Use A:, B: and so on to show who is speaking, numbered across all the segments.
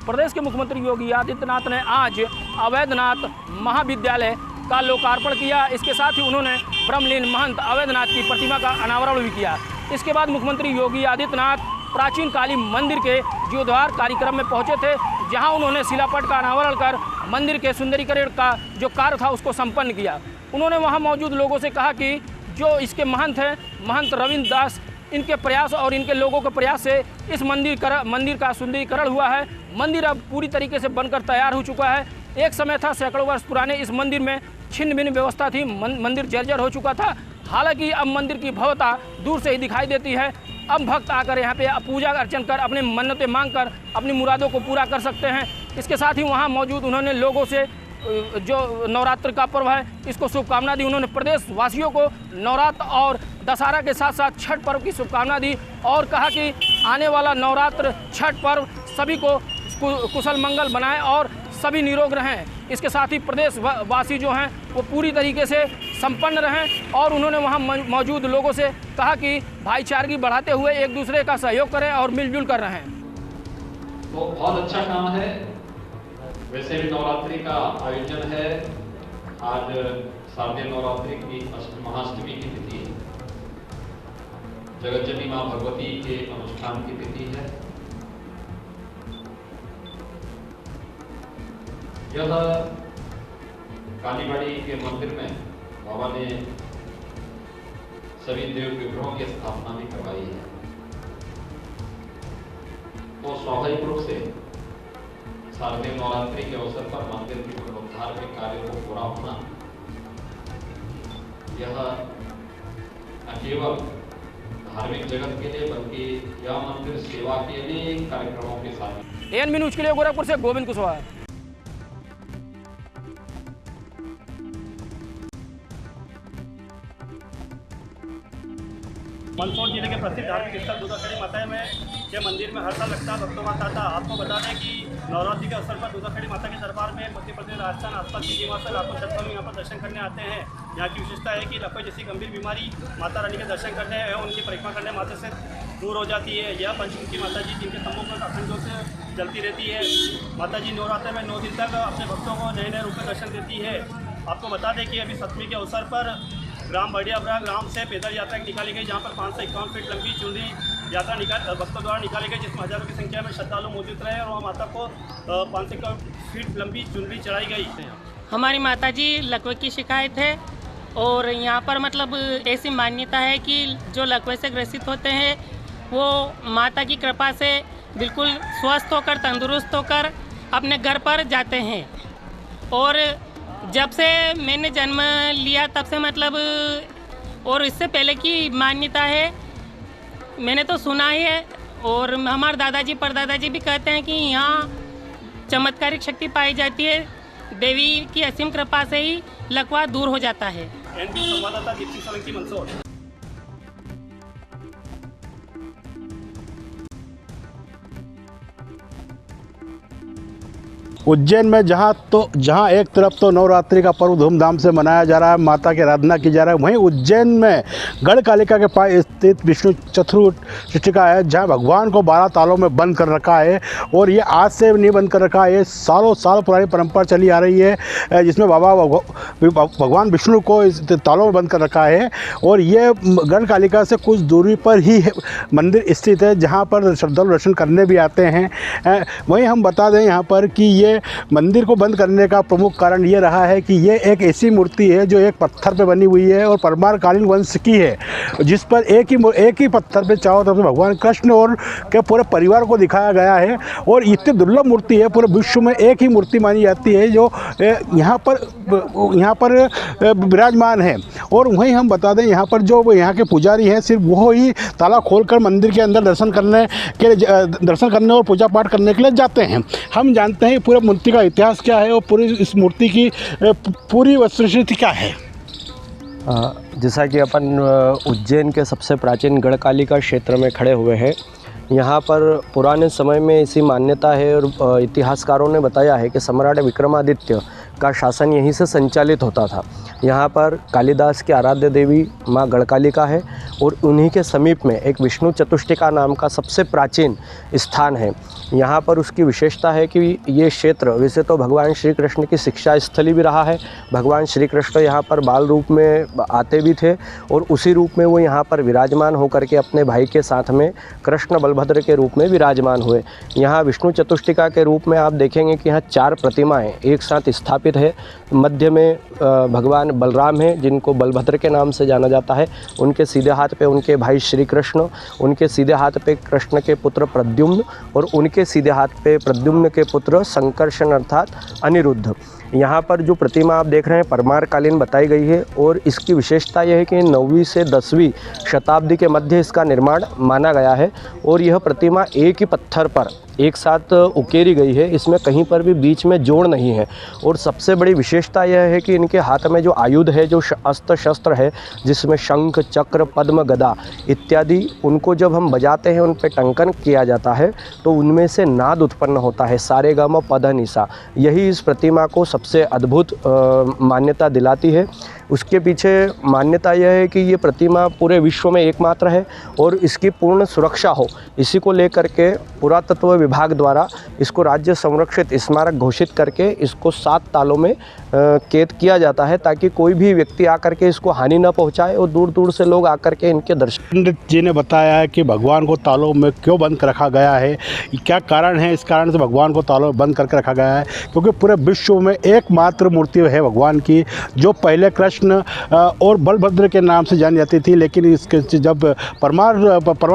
A: प्रदेश के मुख्यमंत्री योगी आदित्यनाथ ने आज अवैधनाथ महाविद्यालय का लोकार्पण किया। इसके साथ ही उन्होंने ब्रह्मलीन महंत अवैधनाथ की प्रतिमा का अनावरण भी किया। इसके बाद मुख्यमंत्री योगी आदित्यनाथ प्राचीन काली मंदिर के जीर्णोद्धार कार्यक्रम में पहुंचे थे, जहां उन्होंने शिलापट का अनावरण कर मंदिर के सुंदरीकरण का जो कार्य था उसको संपन्न किया। उन्होंने वहां मौजूद लोगों से कहा कि जो इसके महंत हैं, महंत रविंद्र दास, इनके प्रयास और इनके लोगों के प्रयास से इस मंदिर का सुंदरीकरण हुआ है। मंदिर अब पूरी तरीके से बनकर तैयार हो चुका है। एक समय था सैकड़ों वर्ष पुराने इस मंदिर में छिन्न भिन्न व्यवस्था थी, मंदिर जर्जर हो चुका था। हालांकि अब मंदिर की भव्यता दूर से ही दिखाई देती है। अब भक्त आकर यहाँ पे पूजा अर्चन कर अपने मन्नतें मांग कर अपनी मुरादों को पूरा कर सकते हैं। इसके साथ ही वहाँ मौजूद उन्होंने लोगों से जो नवरात्र का पर्व है इसको शुभकामना दी। उन्होंने प्रदेश वासियों को नवरात्र और दशहरा के साथ साथ छठ पर्व की शुभकामना दी और कहा कि आने वाला नवरात्र छठ पर्व सभी को कुशल मंगल बनाए और सभी निरोग रहें। इसके साथ ही प्रदेश वासी जो हैं वो पूरी तरीके से संपन्न रहें और उन्होंने वहाँ मौजूद लोगों से कहा कि भाईचारगी बढ़ाते हुए एक दूसरे का सहयोग करें और मिलजुल कर रहें।
B: तो बहुत अच्छा काम है। वैसे भी नवरात्रि का आयोजन है। आज शारदीय नवरात्रि की महाअष्टमी की तिथि है। जगतजननी मां भगवती के अनुष्ठान की तिथि है। यह कालीबाड़ी के मंदिर में बाबा ने सभी देव विग्रहों की स्थापना भी करवाई है। तो स्वाभाविक रूप से शारदीय नवरात्रि के अवसर पर मंदिर के जीर्णोद्धार के कार्य को पूरा होना यह न केवल धार्मिक जगत के लिए बल्कि यह मंदिर सेवा के अनेक कार्यक्रमों के साथ।
A: एएनबी न्यूज के लिए गोरखपुर से गोविंद कुशवाहा।
C: मंदसौर जिले के प्रसिद्ध धार्मिक स्थल दूधाखेड़ी माता में के मंदिर में हर साल लगता है भक्तों का तांता। आपको बता दें कि नवरात्रि के अवसर पर दूधाखेड़ी माता के दरबार में मध्य प्रदेश, राजस्थान, आसपास की सीमा से लाखों श्रद्धालु यहाँ पर दर्शन करने आते हैं। यहाँ की विशेषता है कि लकवे जैसी गंभीर बीमारी माता रानी के दर्शन करने एवं उनकी परिक्रमा करने माता से दूर हो जाती है। यह पंचमुखी माता जी जिनके स्तंभों पर अखंड जोत से जलती रहती है। माता जी नवरात्र में 9 दिन तक अपने भक्तों को नए नए रूप में दर्शन देती है। आपको बता दें कि अभी सप्तमी के अवसर पर ग्राम बड़ियाबरा ग्राम से पैदल यात्रा निकाली गई, जहां पर 551 फीट लंबी चुनरी यात्रा भक्तों द्वारा निकाली गई, जिसमें हजारों की संख्या में श्रद्धालु मौजूद रहे और वहाँ माता को 551 फीट लंबी चुनरी चढ़ाई गई।
D: हमारी माता जी लकवे की शिकायत है और यहाँ पर मतलब ऐसी मान्यता है कि जो लकवे से ग्रसित होते हैं वो माता की कृपा से बिल्कुल स्वस्थ होकर, तंदुरुस्त होकर अपने घर पर जाते हैं। और जब से मैंने जन्म लिया तब से मतलब और इससे पहले की मान्यता है, मैंने तो सुना ही है और हमारे दादाजी परदादाजी भी कहते हैं कि यहाँ चमत्कारिक शक्ति पाई जाती है। देवी की असीम कृपा से ही लकवा दूर हो जाता है।
C: एनबी संवाददाता दीप्ति सोलंकी, मंदसौर।
E: उज्जैन में जहाँ एक तरफ तो नवरात्रि का पर्व धूमधाम से मनाया जा रहा है, माता की आराधना की जा रहा है, वहीं उज्जैन में गढ़कालिका के पास स्थित विष्णु चतुर्शिका है, जहाँ भगवान को 12 तालों में बंद कर रखा है। और ये आज से नहीं बंद कर रखा है, ये सालों साल पुरानी परंपरा चली आ रही है, जिसमें भगवान विष्णु को इस तालों में बंद कर रखा है। और ये गढ़कालिका से कुछ दूरी पर ही मंदिर स्थित है, जहाँ पर श्रद्धालु दर्शन करने भी आते हैं। वहीं हम बता दें यहाँ पर कि ये मंदिर को बंद करने का प्रमुख कारण ये रहा है कि ये एक ऐसी मूर्ति है जो एक पत्थर पे बनी हुई है और परमार कालीन वंश की है, जिस पर एक ही पत्थर पे चारों तरफ से भगवान कृष्ण और के पूरे परिवार को दिखाया गया है। और इतनी दुर्लभ मूर्ति है, पूरे विश्व में एक ही मूर्ति मानी जाती है जो यहाँ पर विराजमान है। और वहीं हम बता दें यहाँ पर जो यहाँ के पुजारी हैं, सिर्फ वो ही ताला खोलकर मंदिर के अंदर दर्शन करने और पूजा पाठ करने के लिए जाते हैं। हम जानते हैं पूरे मूर्ति का इतिहास क्या है और पूरी इस मूर्ति की पूरी वस्तुस्थिति क्या है।
F: जैसा कि अपन उज्जैन के सबसे प्राचीन गढ़कालिका क्षेत्र में खड़े हुए हैं, यहाँ पर पुराने समय में ऐसी मान्यता है और इतिहासकारों ने बताया है कि सम्राट विक्रमादित्य का शासन यहीं से संचालित होता था। यहाँ पर कालिदास की आराध्य देवी माँ गढ़कालिका है और उन्हीं के समीप में एक विष्णु चतुष्टिका नाम का सबसे प्राचीन स्थान है। यहाँ पर उसकी विशेषता है कि ये क्षेत्र वैसे तो भगवान श्री कृष्ण की शिक्षा स्थली भी रहा है। भगवान श्री कृष्ण यहाँ पर बाल रूप में आते भी थे और उसी रूप में वो यहाँ पर विराजमान होकर के अपने भाई के साथ में कृष्ण बलभद्र के रूप में विराजमान हुए। यहाँ विष्णु चतुष्टिका के रूप में आप देखेंगे कि यहाँ 4 प्रतिमाएं एक साथ स्थापित है। मध्य में भगवान बलराम हैं, जिनको बलभद्र के नाम से जाना जाता है। उनके सीधे हाथ पे उनके भाई श्री कृष्ण, उनके सीधे हाथ पे कृष्ण के पुत्र प्रद्युम्न और उनके सीधे हाथ पे प्रद्युम्न के पुत्र संकर्षण अर्थात अनिरुद्ध। यहाँ पर जो प्रतिमा आप देख रहे हैं परमार कालीन बताई गई है और इसकी विशेषता यह है कि 9वीं से 10वीं शताब्दी के मध्य इसका निर्माण माना गया है और यह प्रतिमा एक ही पत्थर पर एक साथ उकेरी गई है। इसमें कहीं पर भी बीच में जोड़ नहीं है और सबसे बड़ी विशेषता यह है कि इनके हाथ में जो आयुध है, जो अस्त्र शस्त्र है, जिसमें शंख चक्र पद्म गदा इत्यादि, उनको जब हम बजाते हैं उन पे टंकन किया जाता है तो उनमें से नाद उत्पन्न होता है, सारे गा म पध निसा। यही इस प्रतिमा को सबसे अद्भुत मान्यता दिलाती है। उसके पीछे मान्यता यह है कि ये प्रतिमा पूरे विश्व में एकमात्र है और इसकी पूर्ण सुरक्षा हो, इसी को लेकर के पुरातत्व विभाग द्वारा इसको राज्य संरक्षित स्मारक घोषित करके इसको 7 तालों में कैद किया जाता है ताकि कोई भी व्यक्ति आकर के इसको हानि न पहुंचाए और दूर दूर से लोग आकर के इनके दर्शन।
E: पंडित जी ने बताया है कि भगवान को तालों में क्यों बंद कर रखा गया है, क्या कारण है इस कारण से भगवान को तालों में बंद करके रखा गया है, क्योंकि पूरे विश्व में एकमात्र मूर्ति है भगवान की जो पहले कृष्ण और बलभद्र के नाम से जानी जाती थी, लेकिन इसके जब परमार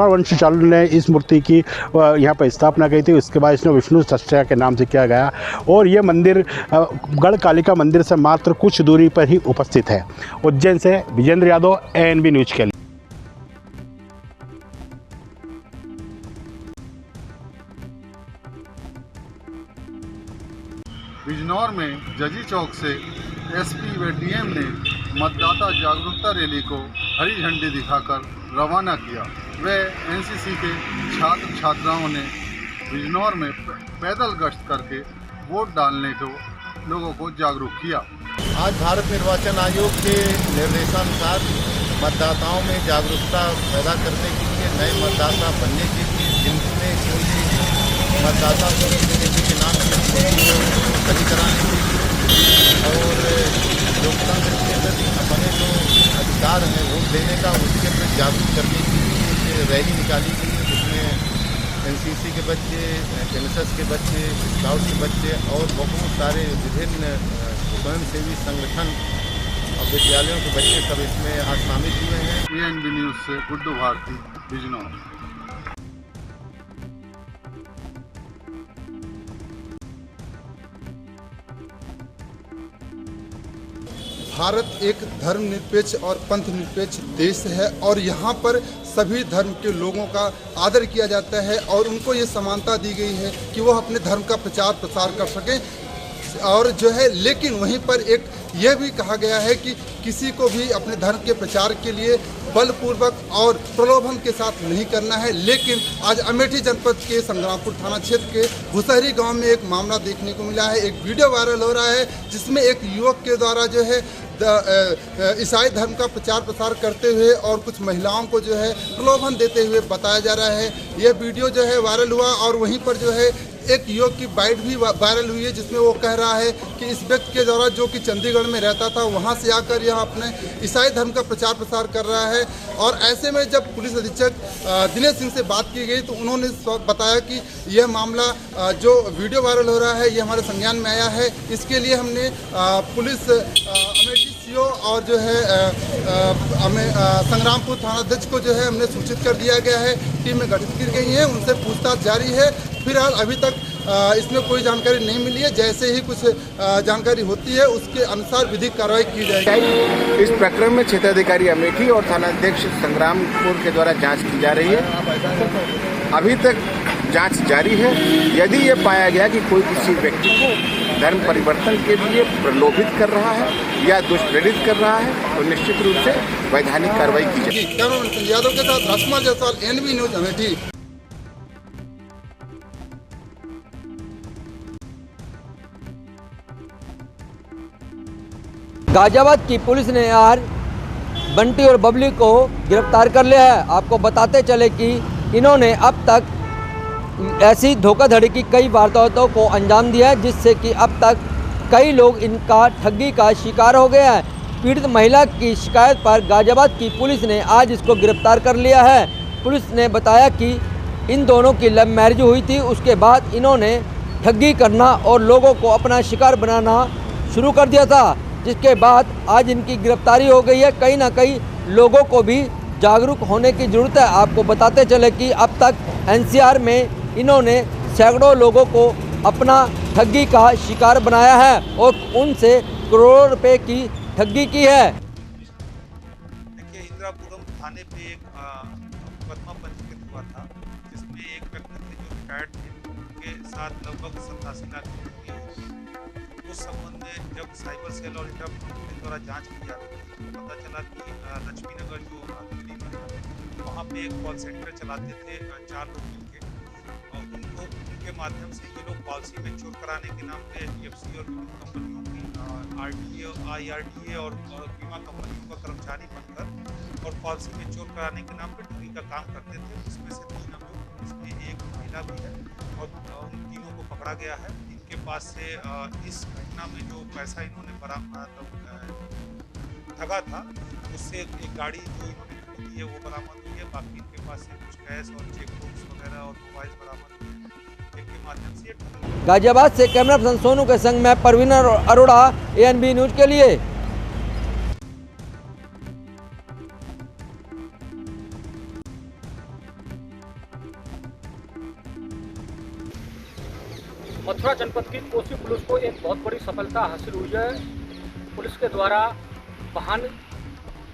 E: वंशावली ने इस मूर्ति की यहाँ पर स्थापना की थी, उसके बाद इसने विष्णु चतुष्टिका के नाम से किया गया और ये मंदिर गढ़कालिका मंदिर से मात्र कुछ दूरी पर ही उपस्थित है। उज्जैन से विजेंद्र यादव, ANB न्यूज के लिए।
G: बिजनौर में जजी चौक से SP व DM ने मतदाता जागरूकता रैली को हरी झंडी दिखाकर रवाना किया। वे NCC के छात्र छात्राओं ने बिजनौर में पैदल गश्त करके वोट डालने को लोगों को जागरूक किया।
H: आज भारत निर्वाचन आयोग के निर्देशानुसार मतदाताओं में जागरूकता पैदा करने के लिए, नए मतदाता बनने के लिए, जिनमें कोई मतदाता के नाम सही कराने के लिए और लोकतंत्र के प्रति अपने जो अधिकार हैं वोट देने का, उसके प्रति जागरूक करने के लिए रैली निकाली गई है, जिसमें NCC के बच्चे, NSS के बच्चे, स्काउट के बच्चे और बहुत सारे विभिन्न स्वयंसेवी संगठन और विद्यालयों के बच्चे सब इसमें आज शामिल हुए हैं।
G: ANB न्यूज़ से गुड्डू भारती, बिजनौर।
H: भारत एक धर्मनिरपेक्ष और पंथ निरपेक्ष देश है और यहाँ पर सभी धर्म के लोगों का आदर किया जाता है और उनको ये समानता दी गई है कि वो अपने धर्म का प्रचार प्रसार कर सकें और जो है, लेकिन वहीं पर एक यह भी कहा गया है कि किसी को भी अपने धर्म के प्रचार के लिए बलपूर्वक और प्रलोभन के साथ नहीं करना है। लेकिन आज अमेठी जनपद के संग्रामपुर थाना क्षेत्र के भुसहरी गांव में एक मामला देखने को मिला है। एक वीडियो वायरल हो रहा है जिसमें एक युवक के द्वारा जो है ईसाई धर्म का प्रचार प्रसार करते हुए और कुछ महिलाओं को जो है प्रलोभन देते हुए बताया जा रहा है। यह वीडियो जो है वायरल हुआ और वहीं पर जो है एक युवक की बाइट भी वायरल हुई है जिसमें वो कह रहा है कि इस व्यक्ति के द्वारा जो कि चंडीगढ़ में रहता था वहाँ से आकर यह अपने ईसाई धर्म का प्रचार प्रसार कर रहा है। और ऐसे में जब पुलिस अधीक्षक दिनेश सिंह से बात की गई तो उन्होंने बताया कि यह मामला जो वीडियो वायरल हो रहा है ये हमारे संज्ञान में आया है। इसके लिए हमने पुलिस अमेठी CO और जो है हमें संग्रामपुर थानाध्यक्ष को जो है हमने सूचित कर दिया गया है। टीमें गठित की गई हैं, उनसे पूछताछ जारी है। फिलहाल अभी तक इसमें कोई जानकारी नहीं मिली है। जैसे ही कुछ जानकारी होती है उसके अनुसार विधिक कार्रवाई की जाएगी।
I: इस प्रकरण में क्षेत्राधिकारी अमेठी और थानाध्यक्ष संग्रामपुर के द्वारा जांच की जा रही है। अभी तक जांच जारी है। यदि ये पाया गया कि कोई किसी व्यक्ति को धर्म परिवर्तन के लिए प्रलोभित कर रहा है या दुष्प्रेरित कर रहा है तो निश्चित रूप से वैधानिक कार्रवाई की जाएगी।
H: कैमरामैन यादव के साथ राजकुमार जायसवाल, ANB न्यूज अमेठी।
J: गाजियाबाद की पुलिस ने आज बंटी और बबली को गिरफ्तार कर लिया है। आपको बताते चले कि इन्होंने अब तक ऐसी धोखाधड़ी की कई वारदातों को अंजाम दिया है, जिससे कि अब तक कई लोग इनका ठगी का शिकार हो गया है। पीड़ित महिला की शिकायत पर गाजियाबाद की पुलिस ने आज इसको गिरफ्तार कर लिया है। पुलिस ने बताया कि इन दोनों की लव मैरिज हुई थी, उसके बाद इन्होंने ठगी करना और लोगों को अपना शिकार बनाना शुरू कर दिया था, जिसके बाद आज इनकी गिरफ्तारी हो गई है। कहीं ना कहीं लोगों को भी जागरूक होने की ज़रूरत है। आपको बताते चले कि अब तक एनसीआर में इन्होंने सैकड़ों लोगों को अपना ठगी का शिकार बनाया है और उनसे करोड़ों रुपए की ठगी की है।
K: देखिए, इंदिरापुरम थाने पे एक मुकदमा पंजीकृत हुआ था, जिसमें एक व्यक्ति थे जो रिटायर्ड थे, उनके साथ लगभग 87 लाख की ठगी हुई। उस संबंध में जब साइबर सेल और इंदिरापुरम पुलिस द्वारा जांच की जा रही थी, तो पता चला कि लक्ष्मीनगर जो दिल्ली में था, वहाँ पे एक कॉल सेंटर चलाते थे 4 लोग मिलकर, और उनके माध्यम से ये लोग पॉलिसी मैच्योर कराने के नाम पे एफसी और विभिन्न कंपनियों की आरटीए, IRDA और बीमा कंपनियों का कर्मचारी बनकर और पॉलिसी मैच्योर कराने के नाम पे ठगी का काम करते थे। इसमें से 3 अभियुक्त, इसमें एक महिला भी है और उन तीनों को पकड़ा गया है। इनके पास से इस घटना में जो पैसा इन्होंने ठगा था, उससे एक गाड़ी जो इन्होंने खरीदी है वो बरामद हुई है। बाकी इनके पास से कुछ कैश और चेक बुक्स वगैरह और मोबाइल बरामद हुए हैं। इनके माध्यम से
J: गाजियाबाद से कैमरा पर्सन सोनू के संग में परवीन अरोड़ा, ANB न्यूज के लिए।
A: मथुरा जनपद की कोसी पुलिस को एक बहुत बड़ी सफलता हासिल हुई है। पुलिस के द्वारा वाहन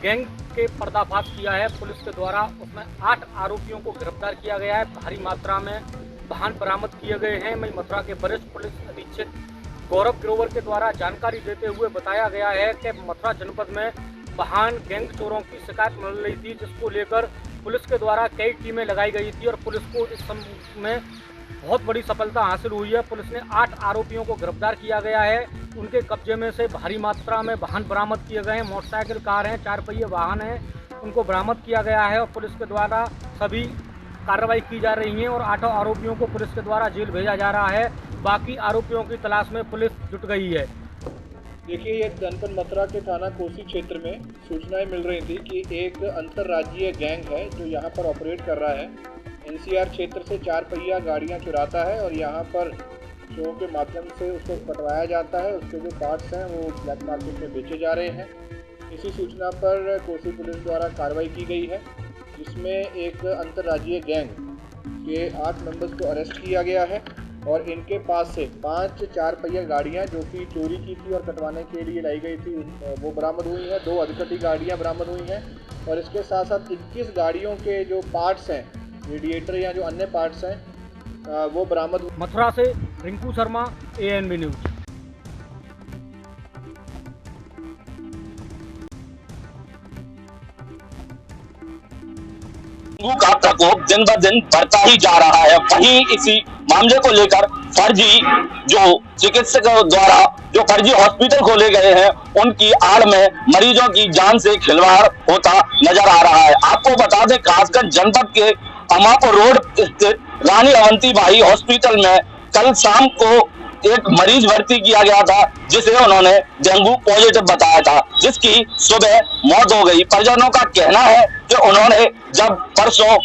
A: गैंग के पर्दाफाश किया है। पुलिस के द्वारा उसमें 8 आरोपियों को गिरफ्तार किया गया है। भारी मात्रा में वाहन बरामद किए गए हैं। वहीं मथुरा के वरिष्ठ पुलिस अधीक्षक गौरव ग्रोवर के द्वारा जानकारी देते हुए बताया गया है कि मथुरा जनपद में वाहन गैंग चोरों की शिकायत मिल रही थी, जिसको लेकर पुलिस के द्वारा कई टीमें लगाई गई थी और पुलिस को इस संबंध में बहुत बड़ी सफलता हासिल हुई है। पुलिस ने 8 आरोपियों को गिरफ्तार किया गया है। उनके कब्जे में से भारी मात्रा में वाहन बरामद किए गए हैं। मोटरसाइकिल, कार हैं, 4 पहिए वाहन हैं, उनको बरामद किया गया है और पुलिस के द्वारा सभी कार्रवाई की जा रही है और 8 आरोपियों को पुलिस के द्वारा जेल भेजा जा रहा है। बाकी आरोपियों की तलाश में पुलिस जुट गई है।
L: देखिए, ये जनपद मथुरा के थाना कोसी क्षेत्र में सूचनाएं मिल रही थी कि एक अंतर्राज्यीय गैंग है जो यहाँ पर ऑपरेट कर रहा है। NCR क्षेत्र से 4 पहिया गाड़ियाँ चुराता है और यहाँ पर शो के माध्यम से उसको कटवाया जाता है। उसके जो पार्ट्स हैं वो ब्लैक मार्केट में बेचे जा रहे हैं। इसी सूचना पर कोसी पुलिस द्वारा कार्रवाई की गई है, जिसमें एक अंतर्राज्यीय गैंग के 8 मेंबर्स को अरेस्ट किया गया है और इनके पास से 5 4 पहिया गाड़ियाँ जो कि चोरी की थी और कटवाने के लिए लाई गई थी वो बरामद हुई हैं। 2 अधकटी गाड़ियाँ बरामद हुई हैं और इसके साथ साथ 21 गाड़ियों के जो पार्ट्स हैं, रेडिएटर या जो अन्य पार्ट्स हैं वो बरामद।
A: मथुरा से Rinku Sharma, ANB news.
M: Dengue का प्रकोप दिन ब दिन बढ़ता ही जा रहा है। वहीं इसी मामले को लेकर फर्जी जो चिकित्सकों द्वारा जो फर्जी हॉस्पिटल खोले गए हैं, उनकी आड़ में मरीजों की जान से खिलवाड़ होता नजर आ रहा है। आपको बता दें, खासकर जनपद के अमापुर रोड स्थित रानी अवंतीबाई हॉस्पिटल में कल शाम को एक मरीज भर्ती किया गया था, जिसे उन्होंने डेंगू पॉजिटिव बताया था, जिसकी सुबह मौत हो गई। परिजनों का कहना है कि उन्होंने जब परसों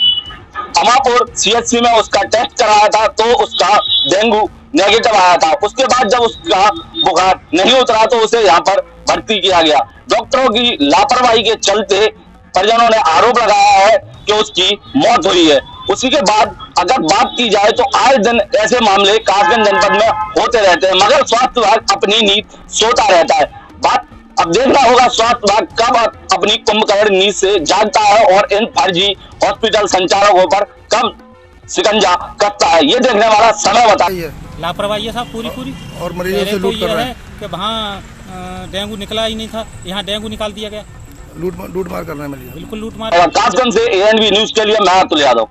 M: अमापुर CHC में उसका टेस्ट कराया था तो उसका डेंगू नेगेटिव आया था। उसके बाद जब उसका बुखार नहीं उतरा तो उसे यहाँ पर भर्ती किया गया। डॉक्टरों की लापरवाही के चलते परिजनों ने आरोप लगाया है कि उसकी मौत हुई है। उसी के बाद अगर बात की जाए तो आए दिन ऐसे मामले कासगंज जनपद में होते रहते हैं, मगर स्वास्थ्य विभाग अपनी नींद सोता रहता है। बात अब देखना होगा स्वास्थ्य विभाग कब अपनी कुंभकर्ण नींद से जागता है और इन फर्जी हॉस्पिटल संचालकों पर कब शिकंजा कसता है, ये देखने वाला समय बताइए।
N: लापरवाही है साहब पूरी
O: और मरीजों से लूट कर रहे हैं
N: कि वहाँ डेंगू निकला ही नहीं था, यहाँ डेंगू निकाल दिया गया।
O: लूट मार कर रहे हैं मरीज,
N: बिल्कुल लूट मार।
M: कासगंज से ANB न्यूज के लिए मैं अतुल यादव।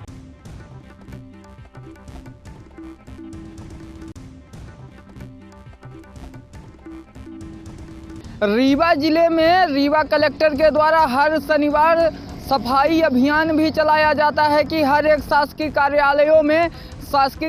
P: रीवा जिले में रीवा कलेक्टर के द्वारा हर शनिवार सफाई अभियान भी चलाया जाता है कि हर एक शासकीय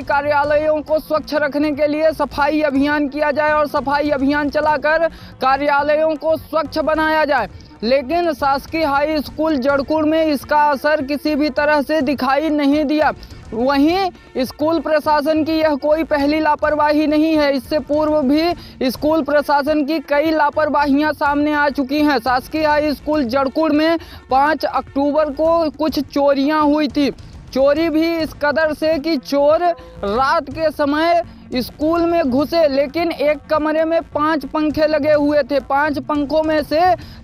P: कार्यालयों को स्वच्छ रखने के लिए सफाई अभियान किया जाए और सफाई अभियान चलाकर कार्यालयों को स्वच्छ बनाया जाए। लेकिन शासकीय हाई स्कूल जड़कुड़ में इसका असर किसी भी तरह से दिखाई नहीं दिया। वहीं स्कूल प्रशासन की यह कोई पहली लापरवाही नहीं है, इससे पूर्व भी स्कूल प्रशासन की कई लापरवाहियां सामने आ चुकी हैं। शासकीय हाई स्कूल जड़कुड़ में 5 अक्टूबर को कुछ चोरियां हुई थी। चोरी भी इस कदर से कि चोर रात के समय स्कूल में घुसे, लेकिन एक कमरे में 5 पंखे लगे हुए थे। 5 पंखों में से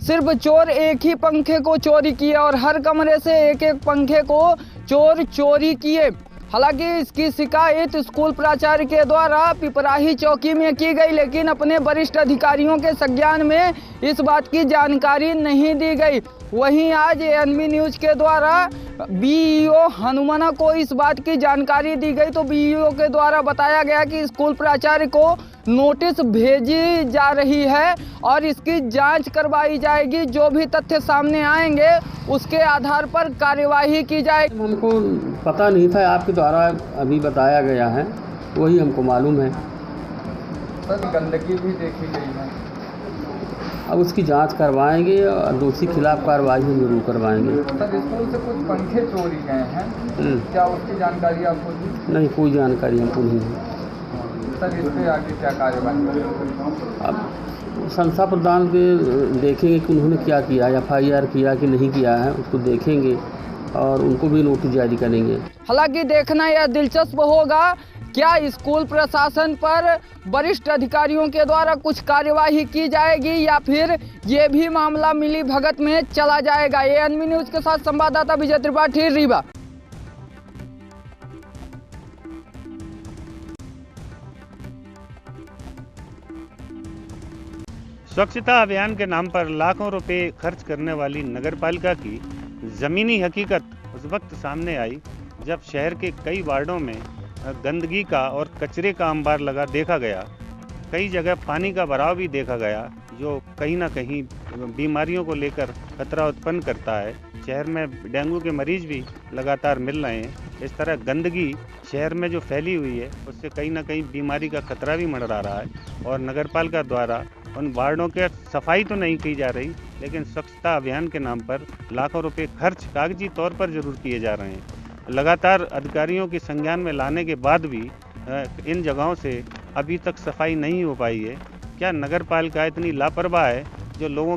P: सिर्फ चोर एक ही पंखे को चोरी किए और हर कमरे से एक एक पंखे को चोर चोरी किए। हालांकि इसकी शिकायत स्कूल प्राचार्य के द्वारा पिपराही चौकी में की गई, लेकिन अपने वरिष्ठ अधिकारियों के संज्ञान में इस बात की जानकारी नहीं दी गई। वहीं आज एएनबी न्यूज के द्वारा बीईओ हनुमाना को इस बात की जानकारी दी गई, तो बीईओ के द्वारा बताया गया कि स्कूल प्राचार्य को नोटिस भेजी जा रही है और इसकी जांच करवाई जाएगी। जो भी तथ्य सामने आएंगे उसके आधार पर कार्यवाही की जाएगी।
Q: हमको पता नहीं था, आपके द्वारा अभी बताया गया है, वही हमको मालूम है।
L: सर गंदगी भी देखी गई है,
Q: अब उसकी जांच करवाएंगे और दोषी खिलाफ कार्रवाई हम जरूर करवाएंगे।
L: सर स्कूल से कुछ पंखे चोरी गए हैं, क्या उसकी जानकारी आपको दी?
Q: नहीं, कोई जानकारी हमको नहीं है।
L: सर इस पे आगे क्या कार्यवाही?
Q: अब संस्था प्रधान के देखेंगे कि उन्होंने क्या किया, FIR किया कि नहीं किया है, उसको देखेंगे और उनको भी नोटिस जारी करेंगे।
P: हालांकि देखना यह दिलचस्प होगा, क्या स्कूल प्रशासन पर वरिष्ठ अधिकारियों के द्वारा कुछ कार्यवाही की जाएगी या फिर ये भी मामला मिली भगत में चला जाएगा। एएनबी न्यूज के साथ संवाददाता विजय त्रिपाठी, रीवा।
R: स्वच्छता अभियान के नाम पर लाखों रुपए खर्च करने वाली नगरपालिका की ज़मीनी हकीकत उस वक्त सामने आई जब शहर के कई वार्डों में गंदगी का और कचरे का अंबार लगा देखा गया। कई जगह पानी का भराव भी देखा गया, जो कहीं ना कहीं बीमारियों को लेकर खतरा उत्पन्न करता है। शहर में डेंगू के मरीज भी लगातार मिल रहे हैं। इस तरह गंदगी शहर में जो फैली हुई है उससे कहीं ना कहीं बीमारी का खतरा भी मंडरा रहा है और नगरपालिका द्वारा उन वार्डों के सफाई तो नहीं की जा रही, लेकिन स्वच्छता अभियान के नाम पर लाखों रुपए खर्च कागजी तौर पर जरूर किए जा रहे हैं। लगातार अधिकारियों के संज्ञान में लाने के बाद भी इन जगहों से अभी तक सफाई नहीं हो पाई है। क्या नगरपालिका इतनी लापरवाह है जो लोगों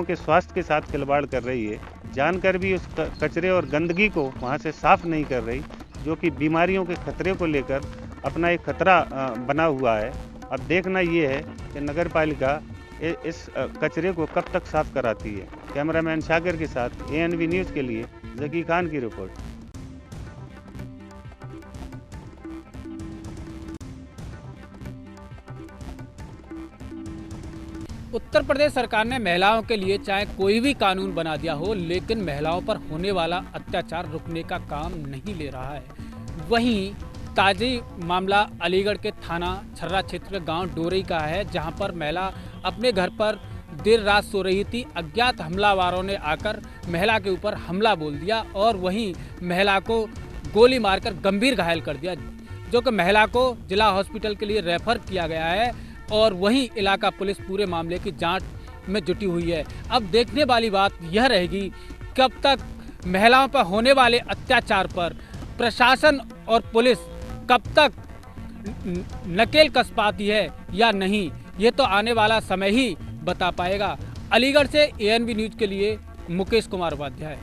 R: के स्वास्थ्य के साथ खिलवाड़ कर रही है, जानकर भी उस कचरे और गंदगी को वहां से साफ नहीं कर रही, जो कि बीमारियों के खतरे को लेकर अपना एक खतरा बना हुआ है। अब देखना ये है कि नगरपालिका इस कचरे को कब तक साफ कराती है। कैमरामैन शाकिर के साथ एएनबी न्यूज़ के लिए जकी खान की रिपोर्ट।
A: उत्तर प्रदेश सरकार ने महिलाओं के लिए चाहे कोई भी कानून बना दिया हो, लेकिन महिलाओं पर होने वाला अत्याचार रुकने का काम नहीं ले रहा है। वहीं ताज़ी मामला अलीगढ़ के थाना छर्रा क्षेत्र के गांव डोरई का है, जहां पर महिला अपने घर पर देर रात सो रही थी। अज्ञात हमलावरों ने आकर महिला के ऊपर हमला बोल दिया और वहीं महिला को गोली मारकर गंभीर घायल कर दिया, जो कि महिला को जिला हॉस्पिटल के लिए रेफर किया गया है और वहीं इलाका पुलिस पूरे मामले की जांच में जुटी हुई है। अब देखने वाली बात यह रहेगी कब तक महिलाओं पर होने वाले अत्याचार पर प्रशासन और पुलिस कब तक नकेल कस पाती है या नहीं, ये तो आने वाला समय ही बता पाएगा। अलीगढ़ से एएनबी न्यूज के लिए मुकेश कुमार उपाध्याय।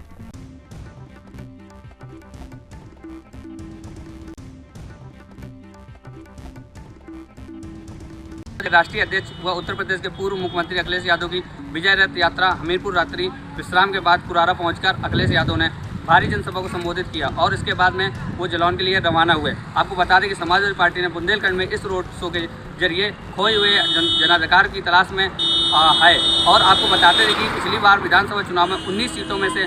S: राष्ट्रीय अध्यक्ष व उत्तर प्रदेश के पूर्व मुख्यमंत्री अखिलेश यादव की विजय रथ यात्रा हमीरपुर रात्रि विश्राम के बाद कुरारा पहुंचकर अखिलेश यादव ने भारी जनसभा को संबोधित किया और इसके बाद में वो जालौन के लिए रवाना हुए। आपको बता दें कि समाजवादी पार्टी ने बुंदेलखंड में इस रोड शो के जरिए खोए हुए जनाधिकार की तलाश में है और आपको बताते हैं कि पिछली बार विधानसभा चुनाव में 19 सीटों में से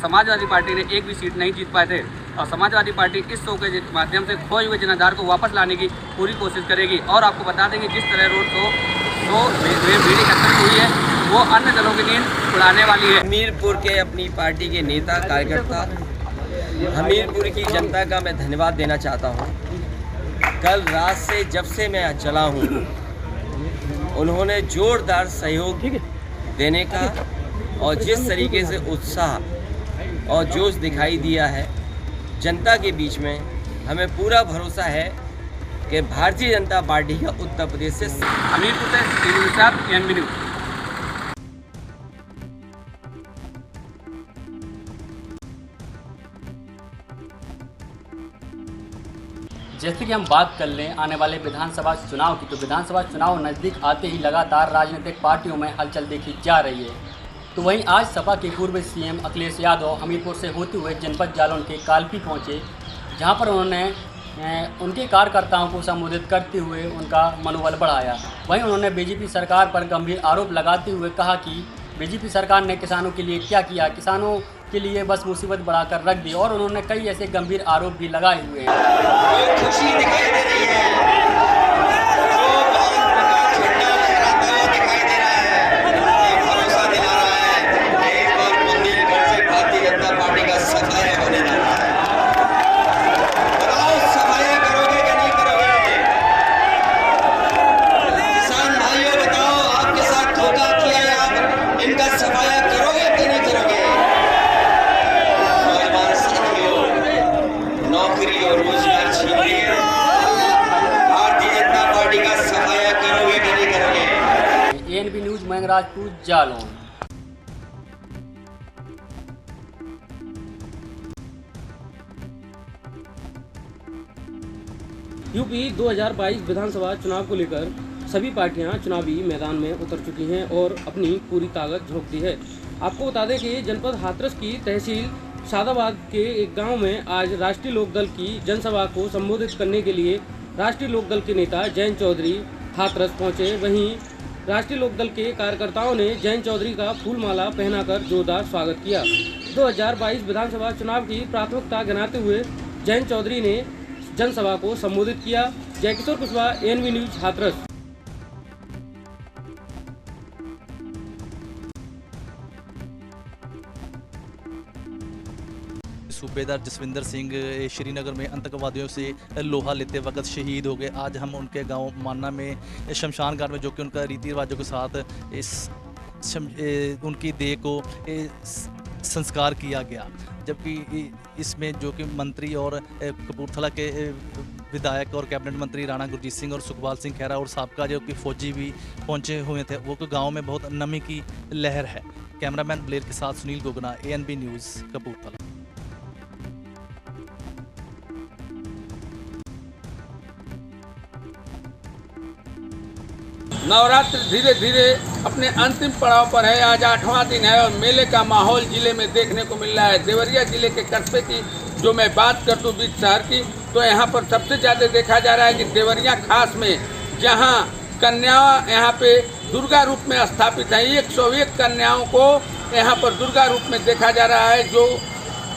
S: समाजवादी पार्टी ने एक भी सीट नहीं जीत पाए थे और समाजवादी पार्टी इस शो के माध्यम से खोए हुए जनाधार को वापस लाने की पूरी कोशिश करेगी। और आपको बता दें कि जिस तरह रोड शो जो बीड़ी खत्म हुई है वो अन्य दलों की नींद उड़ाने वाली है।
J: हमीरपुर के अपनी पार्टी के नेता कार्यकर्ता, हमीरपुर की जनता का मैं धन्यवाद देना चाहता हूँ। कल रात से जब से मैं चला हूँ, उन्होंने जोरदार सहयोग देने का और जिस तरीके से उत्साह और जोश दिखाई दिया है जनता के बीच में, हमें पूरा भरोसा है कि भारतीय जनता पार्टी का उत्तर प्रदेश से
S: हमीरपुर से एनबी न्यूज़।
T: जैसे कि हम बात कर लें आने वाले विधानसभा चुनाव की, तो विधानसभा चुनाव नज़दीक आते ही लगातार राजनीतिक पार्टियों में हलचल देखी जा रही है। तो वहीं आज सपा के पूर्व सीएम अखिलेश यादव हमीरपुर से होते हुए जनपद जालौन के कालपी पहुंचे, जहां पर उन्होंने उनके कार्यकर्ताओं को संबोधित करते हुए उनका मनोबल बढ़ाया। वहीं उन्होंने बीजेपी सरकार पर गंभीर आरोप लगाते हुए कहा कि बीजेपी सरकार ने किसानों के लिए क्या किया, किसानों के लिए बस मुसीबत बढ़ाकर रख दी, और उन्होंने कई ऐसे गंभीर आरोप भी लगाए हुए हैं।
U: खुशी दिखाई दे रही है,
T: एनबी न्यूज़ मंगराजपुर जालौन।
Q: यूपी 2022 विधानसभा चुनाव को लेकर सभी पार्टियां चुनावी मैदान में उतर चुकी हैं और अपनी पूरी ताकत झोंक दी है। आपको बता दें कि जनपद हाथरस की तहसील सादाबाद के एक गांव में आज राष्ट्रीय लोकदल की जनसभा को संबोधित करने के लिए राष्ट्रीय लोकदल के नेता जयंत चौधरी हाथरस पहुंचे। वहीं राष्ट्रीय लोकदल के कार्यकर्ताओं ने जयंत चौधरी का फूलमाला पहनाकर जोरदार स्वागत किया। 2022 विधानसभा चुनाव की प्राथमिकता गिनाते हुए जयंत चौधरी ने जनसभा को संबोधित किया। Jaikishor Kushwaha, NB news Hathras.
V: सूबेदार जसविंदर सिंह श्रीनगर में आतंकवादियों से लोहा लेते वक्त शहीद हो गए। आज हम उनके गांव मान्ना में शमशान घाट में, जो कि उनका रीति रिवाजों के साथ उनकी देह को संस्कार किया गया, जबकि इसमें जो कि मंत्री और कपूरथला के विधायक और कैबिनेट मंत्री राणा गुरजीत सिंह और सुखपाल सिंह खैरा और साबका जो कि फौजी भी पहुंचे हुए थे। वो गांव में बहुत नमी की लहर है। कैमरामैन ब्लेर के साथ सुनील गोगना, एएनबी न्यूज़ कपूरथला।
W: नवरात्र धीरे धीरे अपने अंतिम पड़ाव पर है। आज 8वां दिन है और मेले का माहौल जिले में देखने को मिल रहा है। देवरिया जिले के कस्बे की जो मैं बात कर दूं बीच शहर की, तो यहाँ पर सबसे ज़्यादा देखा जा रहा है कि देवरिया खास में जहाँ कन्याओं यहाँ पे दुर्गा रूप में स्थापित है, 101 कन्याओं को यहाँ पर दुर्गा रूप में देखा जा रहा है। जो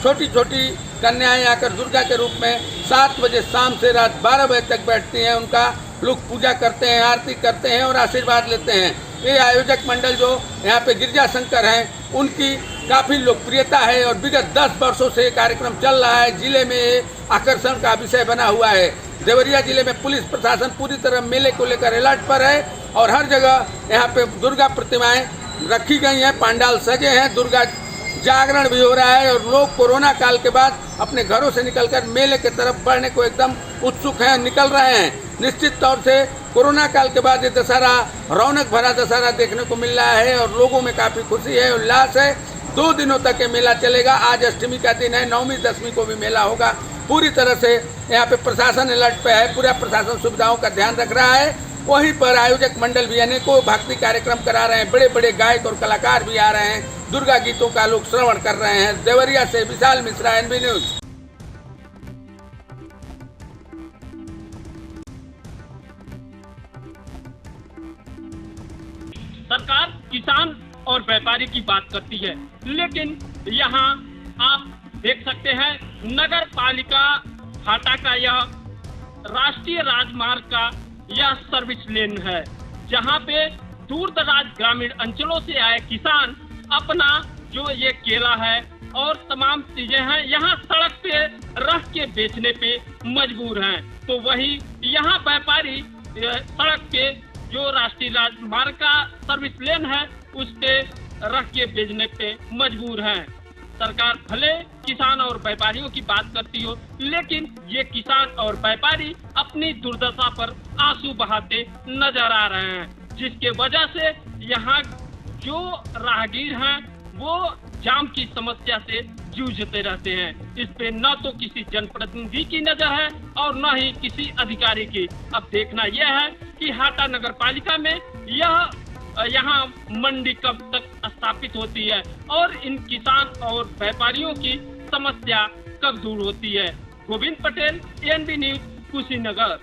W: छोटी छोटी कन्याएँ आकर दुर्गा के रूप में 7 बजे शाम से रात 12 बजे तक बैठती हैं। उनका लोग पूजा करते हैं, आरती करते हैं और आशीर्वाद लेते हैं। ये आयोजक मंडल जो यहाँ पे गिरजा शंकर हैं, उनकी काफ़ी लोकप्रियता है और विगत 10 वर्षों से ये कार्यक्रम चल रहा है। जिले में आकर्षण का विषय बना हुआ है। देवरिया जिले में पुलिस प्रशासन पूरी तरह मेले को लेकर अलर्ट पर है और हर जगह यहाँ पे दुर्गा प्रतिमाएं रखी गई हैं, पंडाल सजे हैं, दुर्गा जागरण भी हो रहा है और लोग कोरोना काल के बाद अपने घरों से निकलकर मेले की तरफ बढ़ने को एकदम उत्सुक हैं, निकल रहे हैं। निश्चित तौर से कोरोना काल के बाद ये दशहरा रौनक भरा दशहरा देखने को मिल रहा है और लोगों में काफ़ी खुशी है, उल्लास है। 2 दिनों तक ये मेला चलेगा। आज अष्टमी का दिन है, 9वीं 10वीं को भी मेला होगा। पूरी तरह से यहाँ पे प्रशासन अलर्ट पे है, पूरा प्रशासन सुविधाओं का ध्यान रख रहा है। वहीं पर आयोजक मंडल भी अनेकों भक्ति कार्यक्रम करा रहे हैं, बड़े बड़े गायक और कलाकार भी आ रहे हैं, दुर्गा गीतों का लोग श्रवण कर रहे हैं। देवरिया से विशाल मिश्रा, एनबी न्यूज़।
A: सरकार किसान और व्यापारी की बात करती है, लेकिन यहाँ आप देख सकते हैं नगर पालिका हाटा का यह राष्ट्रीय राजमार्ग का यह सर्विस लेन है, जहाँ पे दूर दराज ग्रामीण अंचलों से आए किसान अपना जो ये केला है और तमाम चीजें हैं यहाँ सड़क पे रख के बेचने पे मजबूर हैं। तो वही यहाँ व्यापारी सड़क पे जो राष्ट्रीय राजमार्ग का सर्विस लेन है उस पे रख के बेचने पे मजबूर हैं। सरकार भले किसान और व्यापारियों की बात करती हो, लेकिन ये किसान और व्यापारी अपनी दुर्दशा पर आंसू बहाते नजर आ रहे हैं, जिसके वजह से यहाँ जो राहगीर हैं वो जाम की समस्या से जूझते रहते हैं। इस पे न तो किसी जनप्रतिनिधि की नजर है और न ही किसी अधिकारी की। अब देखना यह है कि हाटा नगर पालिका में यहाँ मंडी कब तक स्थापित होती है और इन किसान और व्यापारियों की समस्या कब दूर होती है। Govind Patel, ANB news, Kushinagar.